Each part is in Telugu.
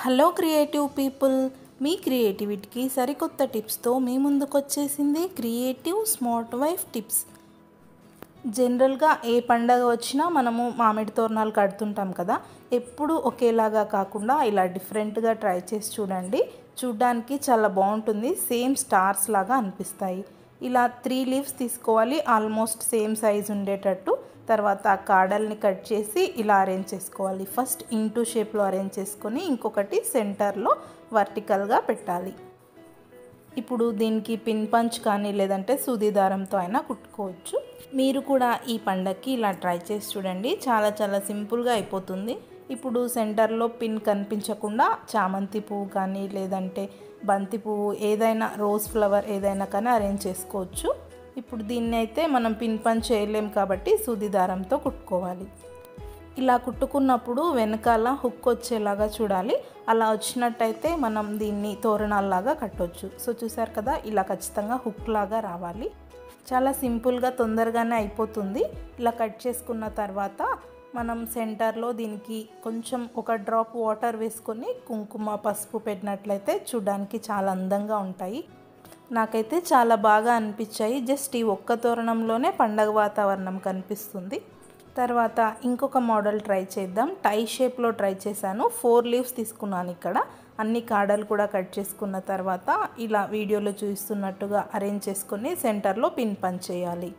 హలో క్రియేటివ్ పీపుల్, మీ క్రియేటివిటీకి సరికొత్త టిప్స్తో మీ ముందుకు వచ్చేసింది క్రియేటివ్ స్మార్ట్ వైఫ్ టిప్స్. జనరల్గా ఏ పండగ వచ్చినా మనము మామిడి తోరణాలు కడుతుంటాం కదా. ఎప్పుడు ఒకేలాగా కాకుండా ఇలా డిఫరెంట్గా ట్రై చేసి చూడండి. చూడ్డానికి చాలా బాగుంటుంది, సేమ్ స్టార్స్ లాగా అనిపిస్తాయి. ఇలా 3 లీవ్స్ తీసుకోవాలి, ఆల్మోస్ట్ సేమ్ సైజ్ ఉండేటట్టు. తర్వాత కాడల్ని కట్ చేసి ఇలా అరేంజ్ చేసుకోవాలి. ఫస్ట్ ఇంటూ షేప్లో అరేంజ్ చేసుకొని ఇంకొకటి సెంటర్లో వర్టికల్గా పెట్టాలి. ఇప్పుడు దీనికి పిన్ పంచ్ కానీ లేదంటే సూది దారంతో అయినా కుట్టుకోవచ్చు. మీరు కూడా ఈ పండగకి ఇలా ట్రై చేసి చూడండి, చాలా చాలా సింపుల్గా అయిపోతుంది. ఇప్పుడు సెంటర్లో పిన్ కనిపించకుండా చామంతి పువ్వు కానీ లేదంటే బంతి పువ్వు, ఏదైనా రోజ్ ఫ్లవర్ ఏదైనా కానీ అరేంజ్ చేసుకోవచ్చు. ఇప్పుడు దీన్ని అయితే మనం పిన్ పంచ్ చేయలేం కాబట్టి సూది దారంతో కుట్టుకోవాలి. ఇలా కుట్టుకున్నప్పుడు వెనకాల హుక్ వచ్చేలాగా చూడాలి. అలా వచ్చినట్టయితే మనం దీన్ని తోరణాల్లాగా కట్టవచ్చు. సో చూసారు కదా, ఇలా ఖచ్చితంగా హుక్ లాగా రావాలి. చాలా సింపుల్గా తొందరగానే అయిపోతుంది. ఇలా కట్ చేసుకున్న తర్వాత మనం సెంటర్లో దీనికి కొంచెం ఒక డ్రాప్ వాటర్ వేసుకొని కుంకుమ పసుపు పెట్టినట్లయితే చూడడానికి చాలా అందంగా ఉంటాయి. నాకైతే చాలా బాగా అనిపించాయి. జస్ట్ ఈ ఒక్క తోరణంలోనే పండగ వాతావరణం కనిపిస్తుంది. తర్వాత ఇంకొక మోడల్ ట్రై చేద్దాం. టై షేప్లో ట్రై చేశాను. 4 లీవ్స్ తీసుకున్నాను. ఇక్కడ అన్ని కాడలు కూడా కట్ చేసుకున్న తర్వాత ఇలా వీడియోలో చూపిస్తున్నట్టుగా అరేంజ్ చేసుకొని సెంటర్లో పిన్ పంచ్ చేయాలి.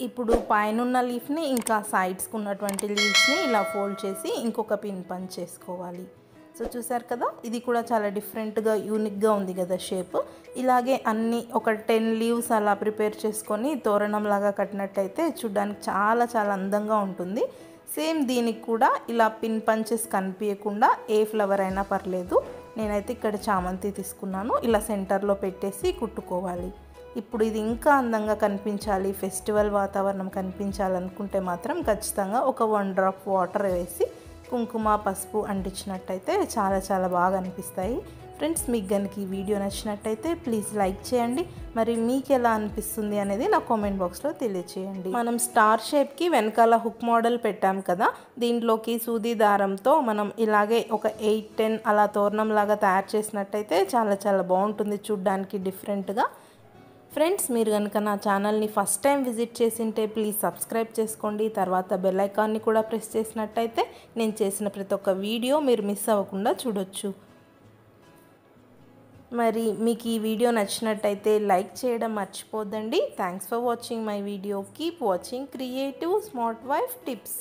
ఇప్పుడు పైనున్న లీఫ్ని ఇంకా సైడ్స్కి ఉన్నటువంటి లీవ్స్ని ఇలా ఫోల్డ్ చేసి ఇంకొక పిన్ పంచ్ చేసుకోవాలి. సో చూసారు కదా, ఇది కూడా చాలా డిఫరెంట్గా యూనిక్గా ఉంది కదా షేప్. ఇలాగే అన్నీ ఒక 10 లీవ్స్ అలా ప్రిపేర్ చేసుకొని తోరణంలాగా కట్టినట్టయితే చూడ్డానికి చాలా చాలా అందంగా ఉంటుంది. సేమ్ దీనికి కూడా ఇలా పిన్ పంచెస్ కనిపించకుండా ఏ ఫ్లవర్ అయినా పర్లేదు. నేనైతే ఇక్కడ చామంతి తీసుకున్నాను. ఇలా సెంటర్లో పెట్టేసి కుట్టుకోవాలి. ఇప్పుడు ఇది ఇంకా అందంగా కనిపించాలి, ఫెస్టివల్ వాతావరణం కనిపించాలనుకుంటే మాత్రం ఖచ్చితంగా ఒక 1 డ్రాప్ వాటర్ వేసి కుంకుమ పసుపు అంటించినట్టయితే చాలా చాలా బాగా అనిపిస్తాయి. ఫ్రెండ్స్, మీకు కనుక ఈ వీడియో నచ్చినట్టయితే ప్లీజ్ లైక్ చేయండి. మరి మీకు ఎలా అనిపిస్తుంది అనేది నా కామెంట్ బాక్స్లో తెలియచేయండి. మనం స్టార్ షేప్కి వెనకాల హుక్ మోడల్ పెట్టాం కదా, దీంట్లోకి సూది దారంతో మనం ఇలాగే ఒక 8-10 అలా తోరణం లాగా తయారు చేసినట్టయితే చాలా చాలా బాగుంటుంది చూడ్డానికి డిఫరెంట్గా. ఫ్రెండ్స్, మీరు కనుక నా ఛానల్ని ఫస్ట్ టైం విజిట్ చేసింటే ప్లీజ్ సబ్స్క్రైబ్ చేసుకోండి. తర్వాత బెల్ ఐకాన్ని కూడా ప్రెస్ చేసినట్టయితే నేను చేసిన ప్రతి ఒక్క వీడియో మీరు మిస్ అవ్వకుండా చూడొచ్చు. మరి మీకు ఈ వీడియో నచ్చినట్టయితే లైక్ చేయడం మర్చిపోద్దండి. Thanks for watching my video. Keep watching creative smart wife tips.